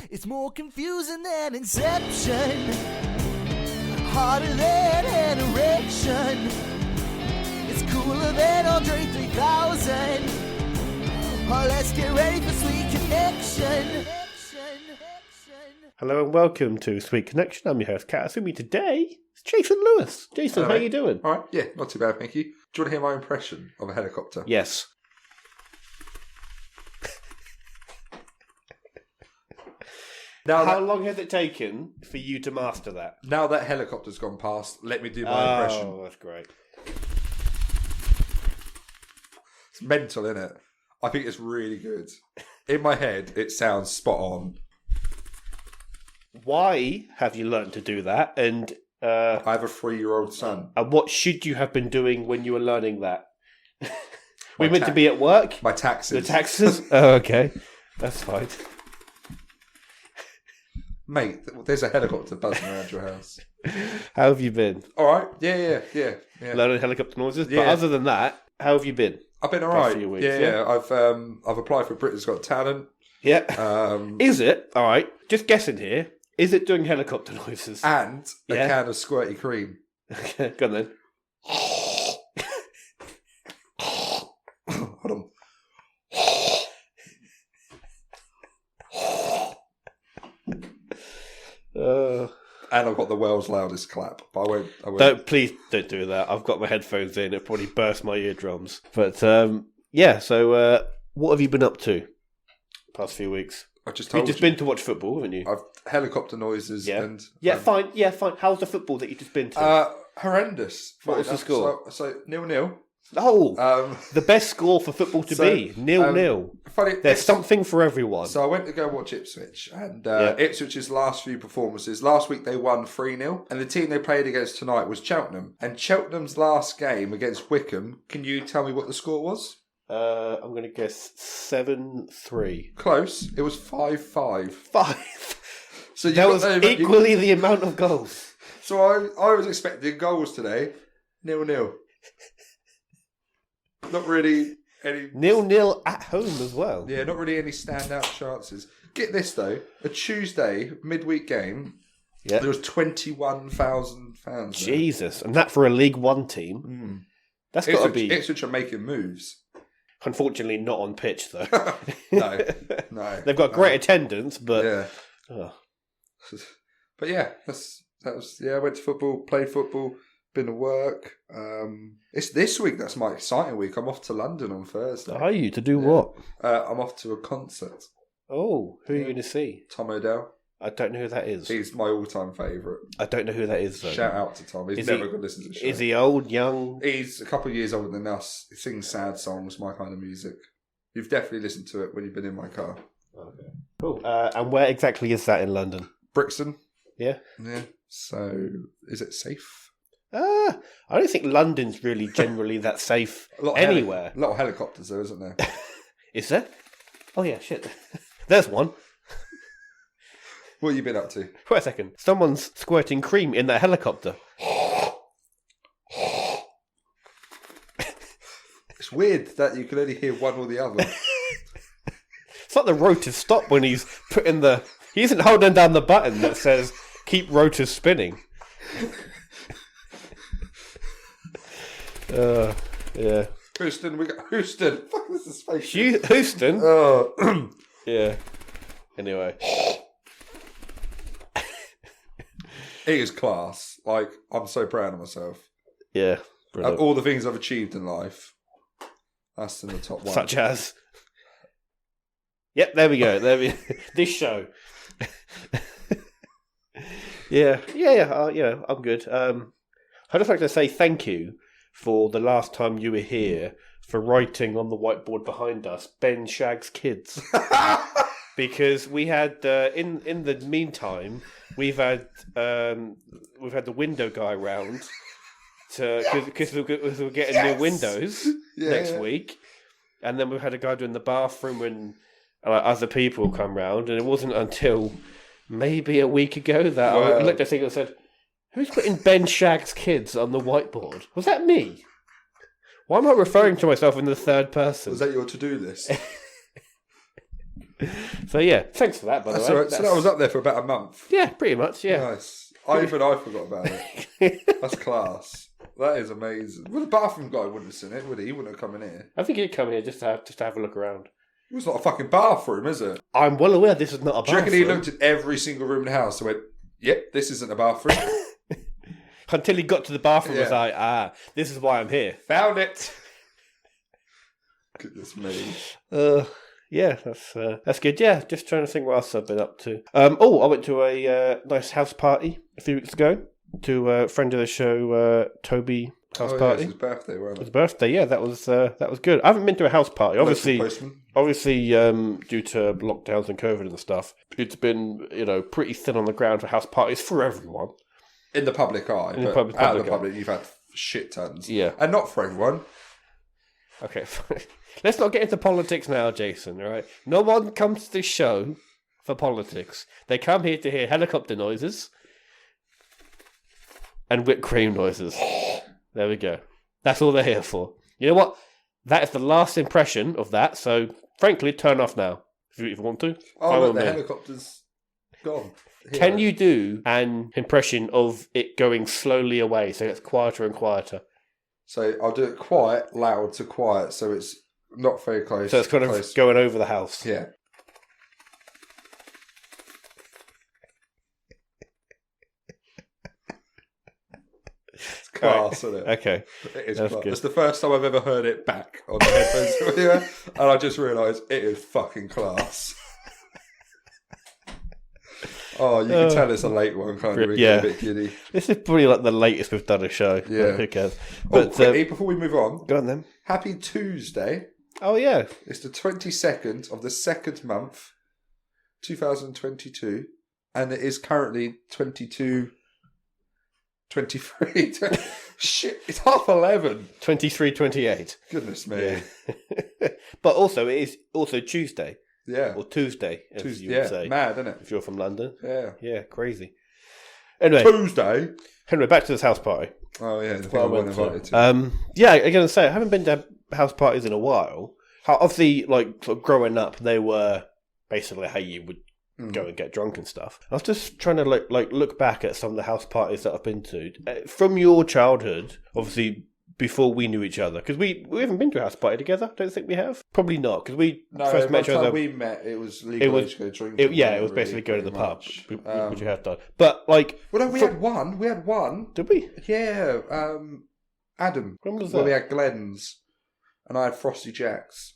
It's more confusing than Inception, harder than an erection. It's cooler than Andre 3000. Oh, let's get ready for Sweet Connection. Hello and welcome to Sweet Connection. I'm your host, Kat. With me today is Jason Lewis. Jason, Hello, how you doing? All right, yeah, not too bad, thank you. Do you want to hear my impression of a helicopter? Yes. How long has it taken for you to master that? Now that helicopter's gone past, let me do my impression. Oh, that's great. It's mental, isn't it? I think it's really good. In my head, it sounds spot on. Why have you learned to do that? And I have a 3-year-old son. And what should you have been doing when you were learning that? We meant to be at work? My taxes. The taxes? Oh, okay. That's fine. Mate, there's a helicopter buzzing around your house. How have you been? All right. Yeah. Learning helicopter noises? Yeah. But other than that, how have you been? I've been all right. Few weeks, Yeah. I've applied for Britain's Got Talent. Yeah. Is it? All right. Just guessing here. Is it doing helicopter noises? And a can of squirty cream. Okay, go on then. Hold on. And I've got the world's loudest clap, but I won't. Please don't do that. I've got my headphones in. It'll probably burst my eardrums. But yeah. So what have you been up to past few weeks? I've just told You've just been to watch football, haven't you? I've helicopter noises. Yeah. And fine. Yeah, fine. How's the football that you've just been to? Horrendous. What was the score? So 0-0. Oh, the best score for football to be 0-0. Funny, There's something for everyone. So I went to go watch Ipswich, and Ipswich's last few performances. Last week they won 3-0, and the team they played against tonight was Cheltenham. And Cheltenham's last game against Wickham. Can you tell me what the score was? I'm going to guess 7-3. Close. It was 5-5. 5. So that was equally the amount of goals. So I was expecting goals today. 0-0. Not really any 0-0 at home as well. Yeah, not really any standout chances. Get this though, a Tuesday midweek game. Yeah, there was 21,000 fans. Jesus, and that for a League One team. That's got to be. Ipswich are making moves. Unfortunately, not on pitch though. No. They've got great attendance, but yeah. Oh. But yeah, that was. I went to football, played football. Been to work. It's this week that's my exciting week. I'm off to London on Thursday. Are you? To do what? I'm off to a concert. Oh, who are you going to see? Tom O'Dell. I don't know who that is. He's my all-time favourite. I don't know who that is, though. Shout out to Tom. He's never going to listen to the show. Is he old, young? He's a couple of years older than us. He sings sad songs, my kind of music. You've definitely listened to it when you've been in my car. Okay. Cool. And where exactly is that in London? Brixton. Yeah? Yeah. So, is it safe? I don't think London's really generally that safe anywhere. A lot of helicopters there, isn't there? Is there? Oh yeah, shit. There's one. What have you been up to? Wait a second. Someone's squirting cream in that helicopter. It's weird that you can only hear one or the other. It's like the rotors stop when he's putting the... He isn't holding down the button that says, keep rotors spinning. Yeah. Houston, we got Houston. Fuck, this is fake. Houston? Oh. Yeah. Anyway. It is class. Like, I'm so proud of myself. Yeah. Brilliant. All the things I've achieved in life. That's in the top one. Such as? Yep, there we go. This show. Yeah, I'm good. I'd just like to say thank you for the last time you were here for writing on the whiteboard behind us, Ben Shags Kids. Because we had, in the meantime, we've had the window guy round because we're getting new windows next week. And then we've had a guy doing the bathroom and other people come round. And it wasn't until maybe a week ago that I looked at things and said, who's putting Ben Shags Kids on the whiteboard? Was that me? Why am I referring to myself in the third person? Was that your to-do list? So yeah, thanks for that, by the That's way. all right. So that was up there for about a month. Yeah, pretty much, yeah. Nice. I forgot about it. That's class. That is amazing. Well, the bathroom guy wouldn't have seen it, would he? He wouldn't have come in here. I think he'd come here just to have a look around. It's not a fucking bathroom, is it? I'm well aware this is not a Do you bathroom. reckon he looked at every single room in the house and went, yep, this isn't a bathroom? Until he got to the bathroom and was Yeah. like, this is why I'm here. Found it. Goodness me. Yeah, that's good. Yeah, just trying to think what else I've been up to. I went to a nice house party a few weeks ago to a friend of the show, Toby. House party. Yeah, it's his birthday, wasn't it? His birthday, yeah, that was good. I haven't been to a house party, obviously, due to lockdowns and COVID and stuff. It's been pretty thin on the ground for house parties for everyone. In the public eye, In the but public out of the eye. public, you've had shit tons. Yeah. And not for everyone. Okay, let's not get into politics now, Jason. All right, no one comes to this show for politics. They come here to hear helicopter noises and whipped cream noises. There we go. That's all they're here for. You know what? That is the last impression of that. So, frankly, turn off now if you want to. Oh, look, the helicopter's gone. Can you do an impression of it going slowly away so it's quieter and quieter? So I'll do it quiet, loud to quiet, so it's not very close. So it's kind of going over the house. Yeah. It's class, isn't it? Okay. It is That's class. good. It's the first time I've ever heard it back on the headphones video, and I just realised it is fucking class. Oh, you can tell it's a late one, can't you? We get a bit giddy. This is probably like the latest we've done a show. Yeah. Who cares? But quickly, before we move on, go on then. Happy Tuesday. Oh, yeah. It's the 22nd of the second month, 2022, and it is currently 23. Shit, it's 11:30. 23:28. Goodness me. Yeah. But also, it is also Tuesday. Yeah. Or Tuesday, as you would say. Mad, isn't it? If you're from London. Yeah. Yeah, crazy. Anyway. Tuesday? Anyway, back to this house party. Oh, yeah, the thing I wasn't invited to. Yeah, I'm going to say, I haven't been to house parties in a while. Obviously, like, sort of growing up, they were basically how you would go and get drunk and stuff. I was just trying to look back at some of the house parties that I've been to. From your childhood, obviously, before we knew each other, because we haven't been to a house party together. Don't think we have. Probably not, because we first met each other. We met, it was legal to go drinking. It was basically going to the pub, which you have done. But like, well, no, we had one. We had one. Did we? Yeah, Adam. When was Well, that? we had Glenn's, and I had Frosty Jack's.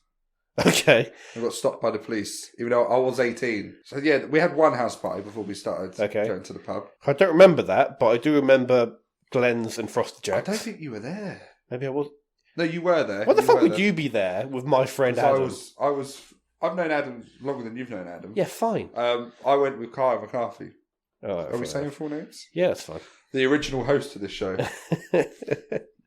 Okay. I got stopped by the police, even though I was 18. So yeah, we had one house party before we started going to the pub. I don't remember that, but I do remember Glenn's and Frosty Jack's. I don't think you were there. Maybe I was. No, you were there. What the fuck would you be there with my friend Adam? I've known Adam longer than you've known Adam. Yeah, fine. I went with Kyle McCarthy. Oh, Are we saying full names? Yeah, that's fine. The original host of this show.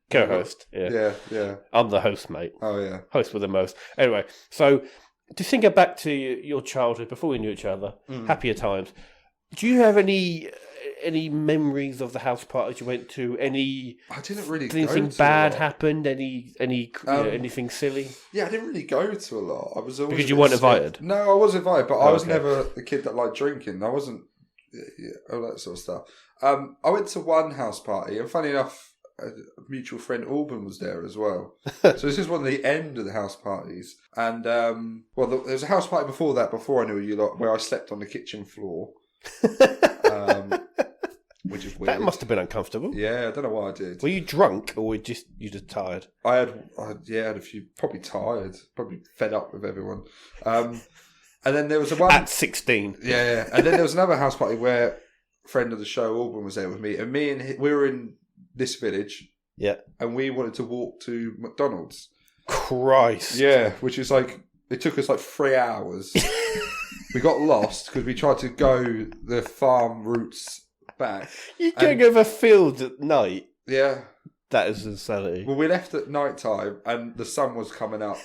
Co-host. Yeah. Yeah. I'm the host, mate. Oh, yeah. Host with the most. Anyway, so to think back to your childhood before we knew each other, happier times. Do you have any memories of the house parties you went to? I didn't really go anything to bad a lot. happened? Anything silly? Yeah, I didn't really go to a lot. I was always Because you weren't invited? No, I was invited, but I was Okay. never the kid that liked drinking. I wasn't all that sort of stuff. I went to one house party, and funny enough, a mutual friend Auburn was there as well. So this is one of the end of the house parties. And there was a house party before that, before I knew you lot, where I slept on the kitchen floor. Which is weird. That must have been uncomfortable. Yeah, I don't know why I did. Were you drunk or were you just tired? I had a few, probably tired, probably fed up with everyone. And then there was one at 16. Yeah, and then there was another house party where a friend of the show, Auburn, was there with me, and we were in this village. Yeah, and we wanted to walk to McDonald's. Christ. Yeah, which is like it took us like 3 hours. We got lost because we tried to go the farm routes back. You going over fields at night? Yeah. That is insanity. Well, we left at night time and the sun was coming up.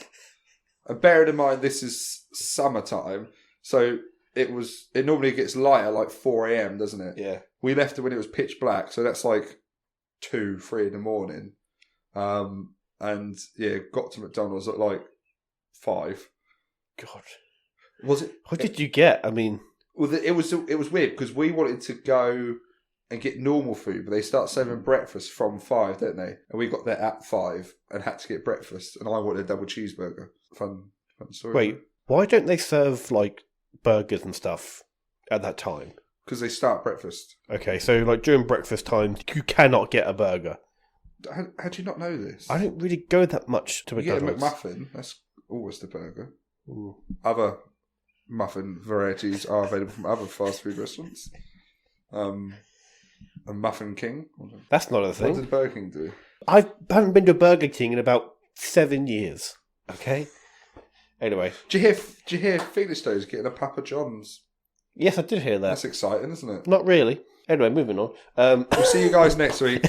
And bearing in mind this is summertime, so it normally gets lighter like 4 a.m, doesn't it? Yeah. We left it when it was pitch black, so that's like 2, 3 in the morning. And yeah, got to McDonald's at like 5. God. Was it? What did you get? I mean... Well, it was weird because we wanted to go and get normal food, but they start serving breakfast from 5, don't they? And we got there at 5 and had to get breakfast, and I wanted a double cheeseburger. Fun story. Wait, why don't they serve, like, burgers and stuff at that time? Because they start breakfast. Okay, so, like, during breakfast time, you cannot get a burger. How do you not know this? I don't really go that much to You get a McDonald's. McMuffin, that's always the burger. Mm. Other muffin varieties are available from other fast food restaurants. A Muffin King. That's not a What thing. did Burger King do? I haven't been to Burger King in about 7 years. Okay? Anyway. Do you hear Felixstowe's getting a Papa John's? Yes, I did hear that. That's exciting, isn't it? Not really. Anyway, moving on. We'll see you guys next week.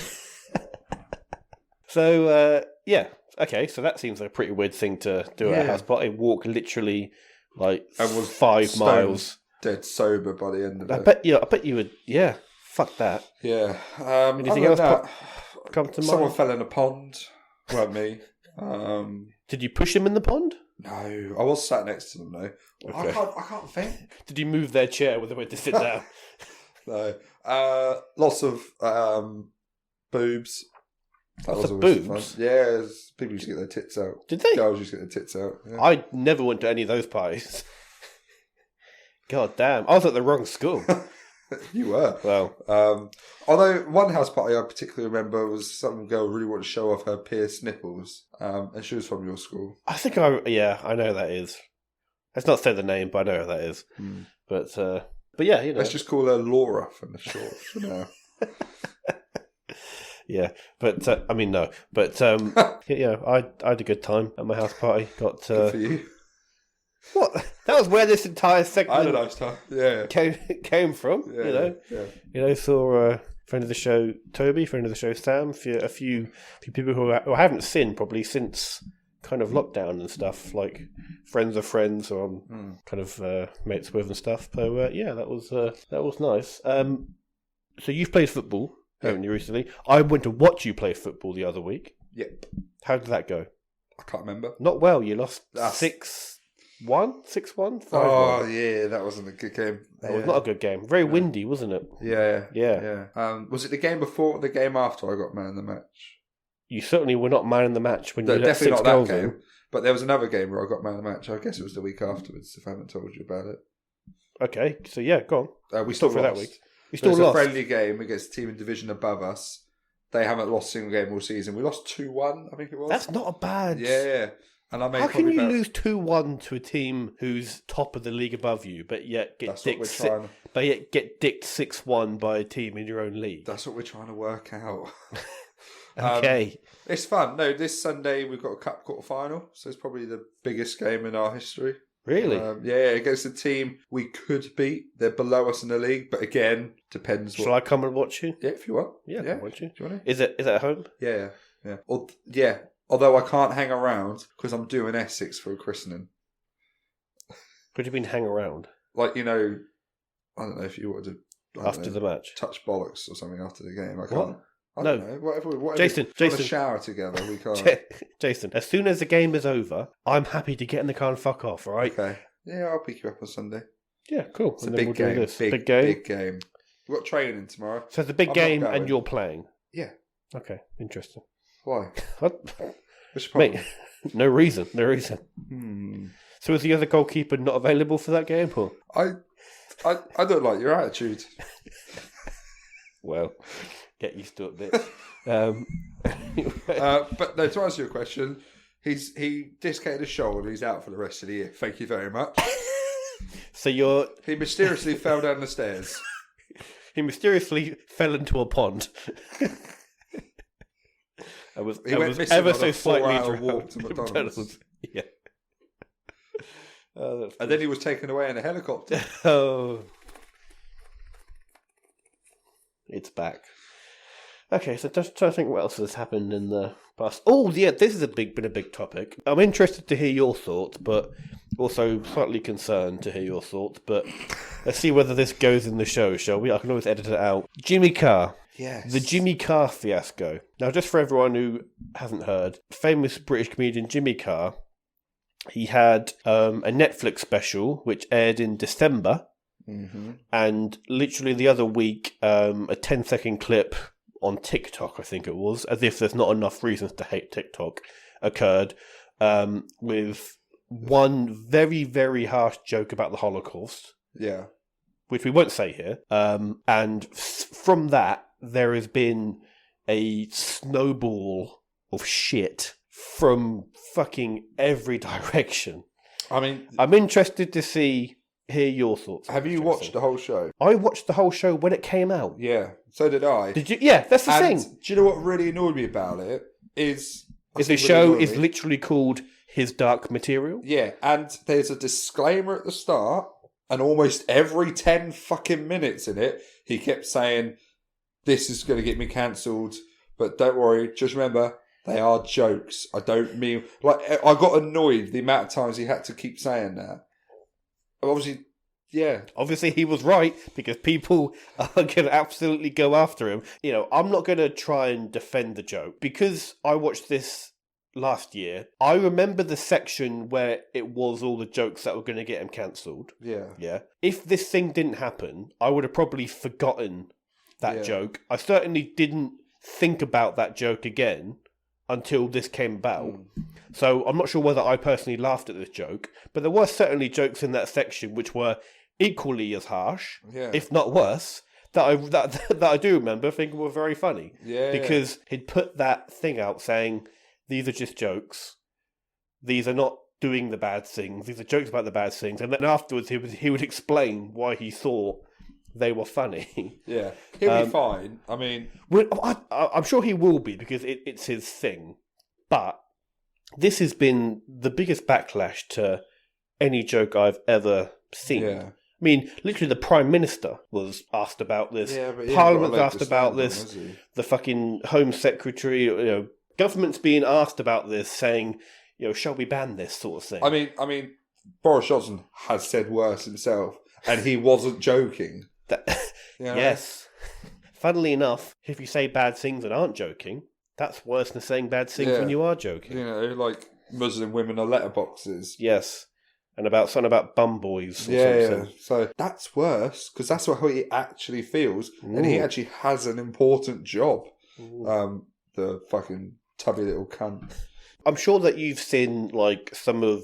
So, yeah. Okay, so that seems like a pretty weird thing to do at a Yeah. house party. Walk literally, like, And was 5 stone miles. Dead sober by the end of I it. bet you would, yeah. Fuck that. Yeah. Anything other than else that, come to someone mind? fell in a pond. Weren't me. Did you push him in the pond? No, I was sat next to them though. Okay. I can't think. Did you move their chair with a way to sit down? No. Lots of boobs. That Lots of always boobs? fun. Yeah, people used to get their tits out. Did they? Girls used to get their tits out. Yeah. I never went to any of those parties. God damn. I was at the wrong school. You were. Well, Although one house party I particularly remember was some girl really wanted to show off her pierced nipples, and she was from your school. I think I know who that is. Let's not say the name, but I know who that is. But yeah, you know. Let's just call her Laura for the short for now. Yeah, but I mean no, but yeah, I had a good time at my house party. Got Good for you. what? That was where this entire I had a segment nice time. Yeah. came from. Yeah, You know, saw friend of the show Toby, friend of the show Sam, a few people who I haven't seen probably since kind of lockdown and stuff, like friends of friends or I'm kind of mates with and stuff. So yeah, that was nice. So you've played football, haven't you, recently? I went to watch you play football the other week. Yep. How did that go? I can't remember. Not well. You lost 6-1, 6-1, 5-1. Oh yeah, that wasn't a good game. That was not a good game. Very windy, wasn't it? Yeah. Was it the game before or the game after I got man of the match? You certainly were not man in the match when No, you let definitely 6 not goals that game. in. But there was another game where I got man of the match. I guess it was the week afterwards, if I haven't told you about it. Okay, so yeah, go on. We still for lost. that week. You still It was lost. a friendly game against a team in division above us. They haven't lost a single game all season. We lost 2-1, I think it was. That's not a bad. Yeah. And I made How can probably you about... lose 2-1 to a team who's top of the league above you, but yet get That's what we're dicked trying. but yet get dicked 6-1 by a team in your own league? That's what we're trying to work out. Okay. It's fun. No, this Sunday we've got a cup quarter final, so it's probably the biggest game in our history. Really? Yeah, against a team we could beat. They're below us in the league, but again, depends. Shall I come and watch you? Yeah, if you want. Yeah, I can watch you. Do you want Is it at home? to? Yeah. Yeah. Although I can't hang around because I'm doing Essex for a christening. What do you mean hang around? Like, you know, I don't know if you wanted to After the match? touch bollocks or something after the game. I What? can't. I don't know. Whatever. Jason, if we wanna Jason. shower together. We can't. Jason, as soon as the game is over, I'm happy to get in the car and fuck off, all right? Okay. Yeah, I'll pick you up on Sunday. Yeah, cool. It's And a then big we'll do game. this. Big game. Big game. We've got training tomorrow. So it's a big I'm not game going. and you're playing? Yeah. Okay, interesting. Why? What? What's your problem? Mate, no reason. Hmm. So is the other goalkeeper not available for that game? Or? I don't like your attitude. Well, get used to it, bitch. But no, to answer your question, he dislocated his shoulder and he's out for the rest of the year. Thank you very much. So He mysteriously fell down the stairs. he mysteriously fell into a pond. I was went missing ever on so a slightly 4-hour drowned walk to in McDonald's. Yeah. Oh, that's And then he was taken away in a helicopter. Oh. It's back. Okay, so just trying to think what else has happened in the past. Oh, yeah, this has been a big topic. I'm interested to hear your thoughts, but also slightly concerned to hear your thoughts. But let's see whether this goes in the show, shall we? I can always edit it out. Jimmy Carr. Yes. The Jimmy Carr fiasco. Now, just for everyone who hasn't heard, famous British comedian Jimmy Carr He had a Netflix special which aired in December, and literally the other week, a 10-second clip on TikTok, I think it was, as if there's not enough reasons to hate TikTok, occurred with one very, very harsh joke about the Holocaust. Yeah. Which we won't say here. And from that, there has been a snowball of shit from fucking every direction. I mean, I'm interested to hear your thoughts. Have you watched the whole show? I watched the whole show when it came out. Yeah, so did I. Did you? Yeah, that's the thing. Do you know what really annoyed me about it? Is the show is literally called His Dark Material? Yeah, and there's a disclaimer at the start, and almost every 10 fucking minutes in it, he kept saying, this is going to get me cancelled, but don't worry, just remember, they are jokes. I don't mean... Like, I got annoyed the amount of times he had to keep saying that. Obviously, yeah. Obviously, he was right, because people are going to absolutely go after him. You know, I'm not going to try and defend the joke. Because I watched this last year, I remember the section where it was all the jokes that were going to get him cancelled. Yeah. Yeah. If this thing didn't happen, I would have probably forgotten that joke. I certainly didn't think about that joke again until this came about. So I'm not sure whether I personally laughed at this joke, but there were certainly jokes in that section which were equally as harsh, if not worse, that I do remember thinking were very funny. Yeah. Because he'd put that thing out saying, these are just jokes. These are not doing the bad things. These are jokes about the bad things. And then afterwards he would explain why he thought they were funny. Yeah. He'll be fine. I mean... I'm sure he will be, because it's his thing. But this has been the biggest backlash to any joke I've ever seen. Yeah. I mean, literally the Prime Minister was asked about this. Yeah, but Parliament's asked about this. The fucking Home Secretary, government's being asked about this, saying, shall we ban this sort of thing? I mean, Boris Johnson has said worse himself, and he wasn't joking. Yes. Funnily enough, if you say bad things and aren't joking, that's worse than saying bad things when you are joking. Like Muslim women are letterboxes. Yes. And something about bum boys or something. Yeah. So that's worse, because that's how he actually feels, and he actually has an important job. The fucking tubby little cunt. I'm sure that you've seen, some of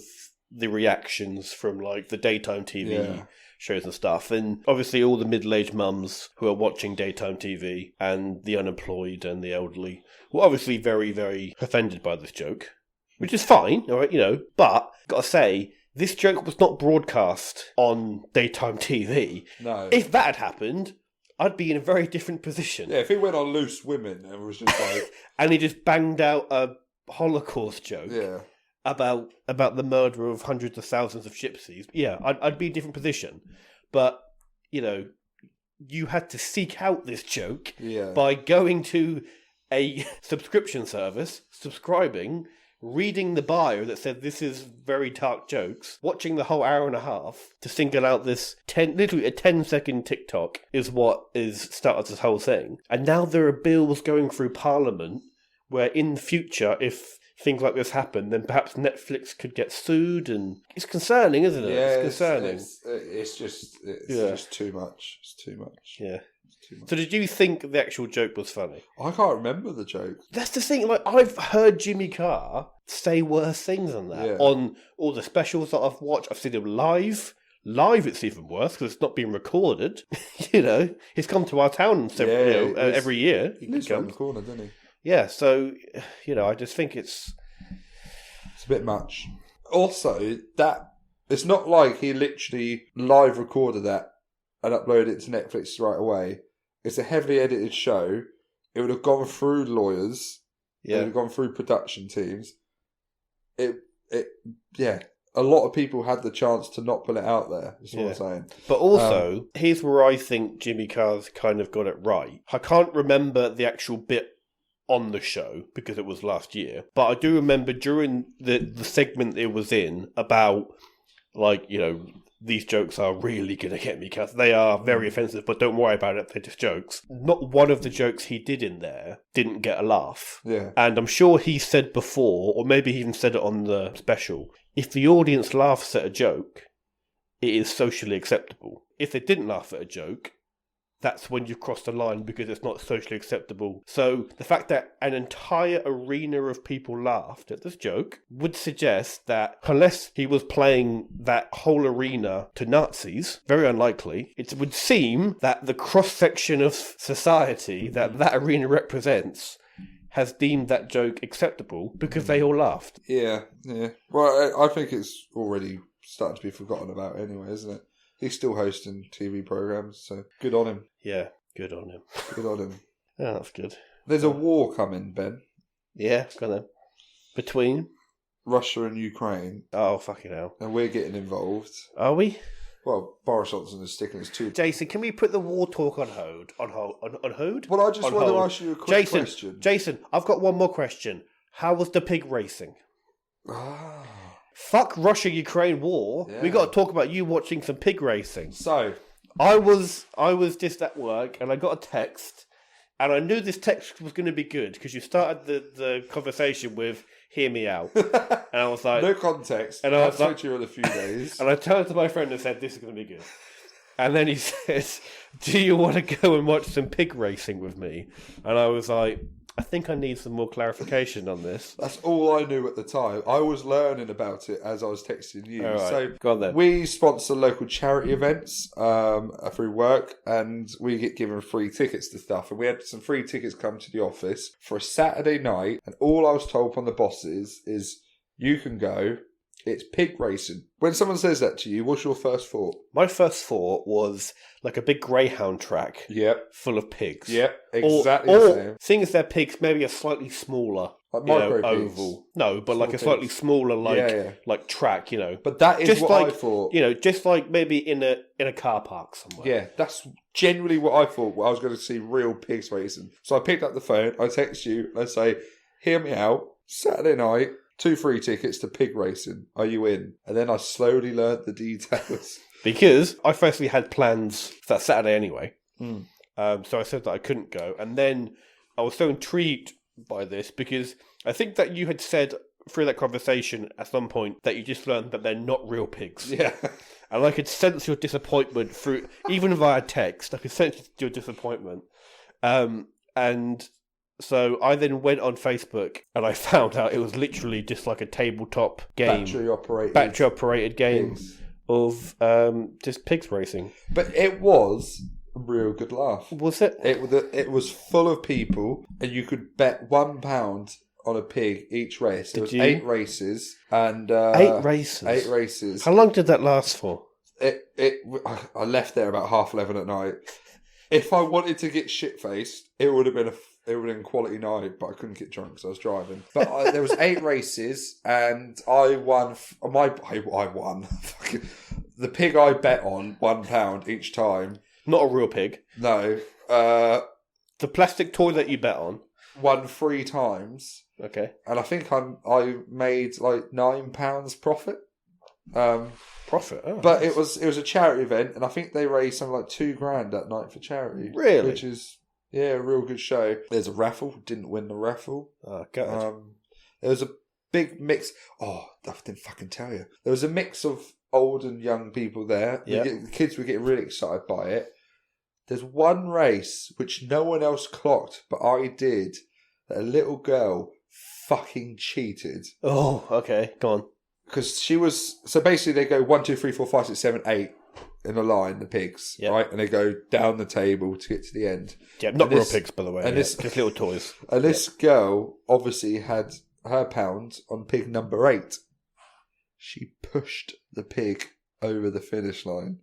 the reactions from, the daytime TV shows and stuff. And obviously all the middle-aged mums who are watching daytime TV and the unemployed and the elderly were obviously very, very offended by this joke, which is fine, all right, but gotta say, this joke was not broadcast on daytime TV. No. If that had happened, I'd be in a very different position. Yeah, if he went on Loose Women and was just like... and he just banged out a Holocaust joke about the murder of hundreds of thousands of gypsies, I'd be in a different position. But, you had to seek out this joke by going to a subscription service, subscribing, reading the bio that said this is very dark jokes, watching the whole hour and a half to single out this literally a 10-second TikTok is what started this whole thing. And now there are bills going through Parliament where in the future, if things like this happen, then perhaps Netflix could get sued, and it's concerning, isn't it? Yeah, it's concerning. It's just too much. It's too much. Yeah. So did you think the actual joke was funny? I can't remember the joke. That's the thing. I've heard Jimmy Carr say worse things than that on all the specials that I've watched. I've seen him live. Live, it's even worse because it's not being recorded. He's come to our town every year. He lives around the corner, doesn't he? Yeah. So, I just think it's a bit much. Also, that it's not like he literally live recorded that and uploaded it to Netflix right away. It's a heavily edited show. It would have gone through lawyers. It would have gone through production teams. A lot of people had the chance to not put it out there. That's what I'm saying. But also, here's where I think Jimmy Carr's kind of got it right. I can't remember the actual bit on the show because it was last year, but I do remember during the segment it was in about, these jokes are really going to get me cut. They are very offensive, but don't worry about it. They're just jokes. Not one of the jokes he did in there didn't get a laugh. Yeah. And I'm sure he said before, or maybe he even said it on the special, if the audience laughs at a joke, it is socially acceptable. If they didn't laugh at a joke, that's when you've crossed the line because it's not socially acceptable. So the fact that an entire arena of people laughed at this joke would suggest that unless he was playing that whole arena to Nazis, very unlikely, it would seem that the cross-section of society that arena represents has deemed that joke acceptable because they all laughed. Yeah. Well, I think it's already starting to be forgotten about anyway, isn't it? He's still hosting TV programmes, so good on him. Yeah, good on him. Good on him. Yeah, that's good. There's a war coming, Ben. Yeah, go on. Between? Russia and Ukraine. Oh, fucking hell. And we're getting involved. Are we? Well, Boris Johnson is sticking his tooth. Jason, can we put the war talk on hold? On hold? Well, I just want to ask you a quick question. Jason, I've got one more question. How was the pig racing? Ah. Fuck Russia-Ukraine war. Yeah. We got to talk about you watching some pig racing. So, I was just at work and I got a text, and I knew this text was going to be good because you started the conversation with "Hear me out," and I was like, no context. And I was like, you in a few days. and I turned to my friend and said, "This is going to be good." And then he says, "Do you want to go and watch some pig racing with me?" And I was like, I think I need some more clarification on this. That's all I knew at the time. I was learning about it as I was texting you. All right. So go on then. We sponsor local charity events through work, and we get given free tickets to stuff. And we had some free tickets come to the office for a Saturday night, and all I was told from the bosses is, you can go. It's pig racing. When someone says that to you, what's your first thought? My first thought was like a big greyhound track full of pigs. Yep, exactly the same. Seeing as they're pigs, maybe a slightly smaller, like micro oval. No, but Small like a slightly pigs. smaller, like track, But that is just what like, I thought. Just like maybe in a car park somewhere. Yeah, that's genuinely what I thought. I was going to see real pigs racing. So I picked up the phone, I text you, and I say, hear me out, Saturday night, 2 free tickets to pig racing. Are you in? And then I slowly learnt the details. Because I firstly had plans for that Saturday anyway. Mm. So I said that I couldn't go. And then I was so intrigued by this because I think that you had said through that conversation at some point that you just learned that they're not real pigs. Yeah. And I could sense your disappointment through, even via text, I could sense your disappointment. And so I then went on Facebook and I found out it was literally just like a tabletop game. Battery operated game of just pigs racing. But it was a real good laugh. Was it? It was full of people, and you could bet £1 on a pig each race. There was 8 races. And 8 races? 8 races. How long did that last for? I left there about 11:30 at night. If I wanted to get shit-faced, it would have been a quality night, but I couldn't get drunk because I was driving. But there was 8 races, and I won. I won. The pig I bet on £1 each time. Not a real pig. No. The plastic toy that you bet on won 3 times. Okay. And I think I made like £9 profit. Profit. Oh, but nice. It was a charity event, and I think they raised something like £2,000 that night for charity. Really? Which is. Yeah, a real good show. There's a raffle. Didn't win the raffle. Oh, God. There was a big mix. Oh, I didn't fucking tell you. There was a mix of old and young people there. Yeah. The kids were getting really excited by it. There's one race which no one else clocked, but I did. That a little girl fucking cheated. Oh, okay. Go on. Because she was... So basically they go 1, 2, 3, 4, 5, 6, 7, 8... in a line, the pigs, right? And they go down the table to get to the end. Yeah, not real pigs, by the way. And just little toys. And this girl obviously had her pound on pig number 8. She pushed the pig over the finish line,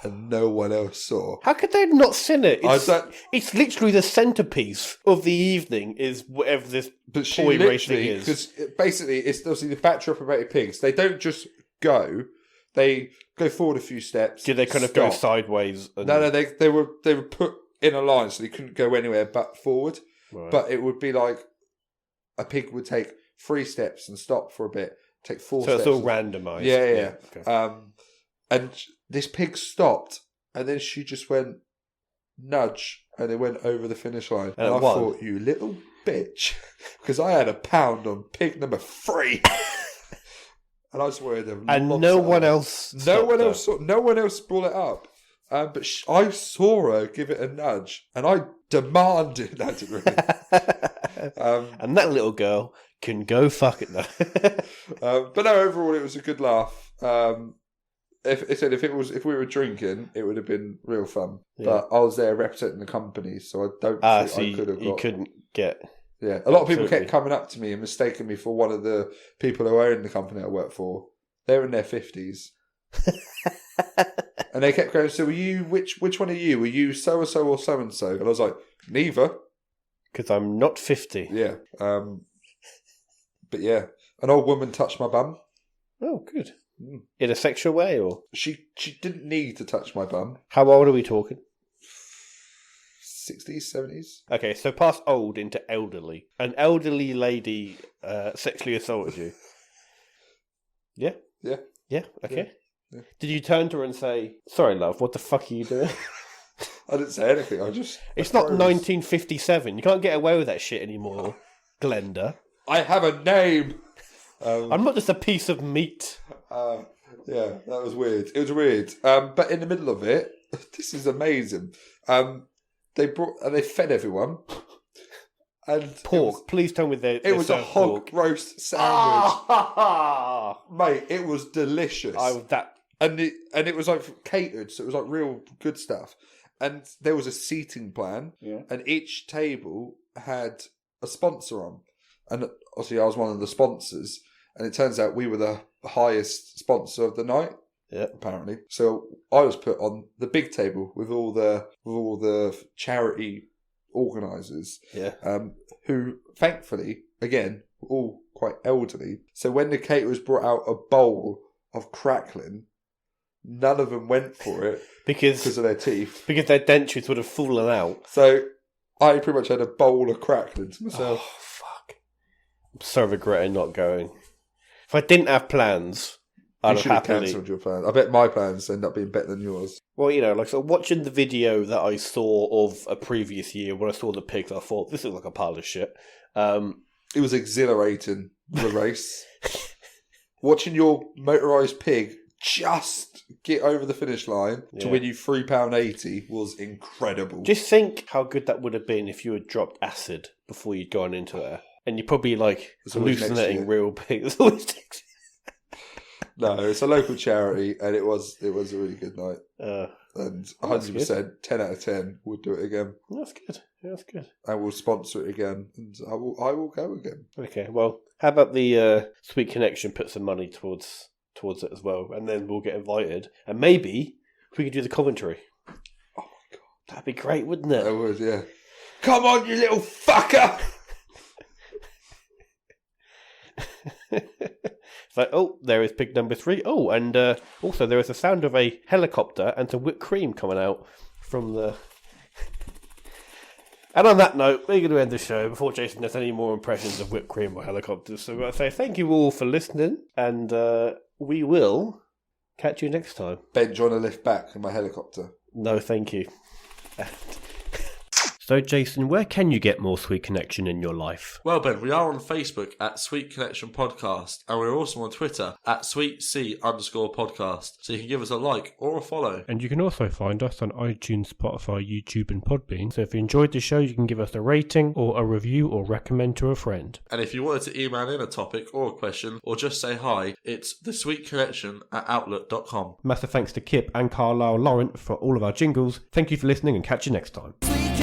and no one else saw. How could they have not seen it? It's literally the centerpiece of the evening, is whatever this toy racing is. Because basically, it's obviously the battery operated pigs. They don't just go. They go forward a few steps. Did they kind of go sideways? No, they were put in a line, so they couldn't go anywhere but forward. Right. But it would be like a pig would take 3 steps and stop for a bit, take 4 steps. So it's all randomised. Yeah. Okay. And this pig stopped, and then she just went nudge, and it went over the finish line. And I thought, you little bitch, because I had £1 on pig number 3. And I swear them. And no one else. No one else brought it up. But I saw her give it a nudge, and I demanded that. And that little girl can go fuck it now. But no, overall, it was a good laugh. If we were drinking, it would have been real fun. Yeah. But I was there representing the company, so I don't think I could have got... You couldn't get... Yeah, a lot of people kept coming up to me and mistaking me for one of the people who own the company I work for. They're in their 50s. And they kept going, so were you, which one are you? Were you so-and-so or so-and-so? And I was like, neither. Because I'm not 50. Yeah. But yeah, an old woman touched my bum. Oh, good. In a sexual way, or? She didn't need to touch my bum. How old are we talking? 60s, 70s. Okay, so past old into elderly. An elderly lady sexually assaulted you. Yeah? Yeah. Yeah, okay. Yeah. Did you turn to her and say, sorry, love, what the fuck are you doing? I didn't say anything, I just... It's not 1957. You can't get away with that shit anymore, Glenda. I have a name! I'm not just a piece of meat. Yeah, that was weird. It was weird. But in the middle of it, this is amazing. They fed everyone. And pork. Please tell me it was a hog roast sandwich. Mate, it was delicious. And it was like catered, so it was like real good stuff. And there was a seating plan, and each table had a sponsor on. And obviously I was one of the sponsors, and it turns out we were the highest sponsor of the night. Yeah, apparently. So I was put on the big table with all the charity organisers. Yeah. Who thankfully, again, were all quite elderly. So when the caterers brought out a bowl of crackling, none of them went for it because of their teeth. Because their dentures would have fallen out. So I pretty much had a bowl of crackling to myself. Oh, fuck. I'm so regretting not going. If I didn't have plans, I'd have happily cancelled your plans. I bet my plans end up being better than yours. Well, you know, like, so watching the video that I saw of a previous year when I saw the pigs, I thought, this looks like a pile of shit. It was exhilarating, the race. Watching your motorised pig just get over the finish line to win you £3.80 was incredible. Just think how good that would have been if you had dropped acid before you'd gone into there. And you're probably, like, hallucinating real pigs. No, it's a local charity, and it was a really good night. And 100%, 10 out of 10, would do it again. That's good. That's good. I will sponsor it again, and I will go again. Okay, well, how about the Sweet Connection put some money towards it as well, and then we'll get invited, and maybe we could do the commentary. Oh my god, that'd be great, wouldn't it? That would, yeah. Come on, you little fucker! It's like, oh, there is pig number 3. Oh, and also there is the sound of a helicopter and some whipped cream coming out from the... And on that note, we're going to end the show before Jason does any more impressions of whipped cream or helicopters. So I've got to say thank you all for listening, and we will catch you next time. Ben, do you want to lift back in my helicopter? No, thank you. So, Jason, where can you get more Sweet Connection in your life? Well, Ben, we are on Facebook at Sweet Connection Podcast, and we're also on Twitter at SweetC_podcast. So you can give us a like or a follow. And you can also find us on iTunes, Spotify, YouTube, and Podbean. So if you enjoyed the show, you can give us a rating or a review or recommend to a friend. And if you wanted to email in a topic or a question or just say hi, it's thesweetconnection@outlook.com. Massive thanks to CIPP and Carlyle Laurent for all of our jingles. Thank you for listening, and catch you next time. Connection.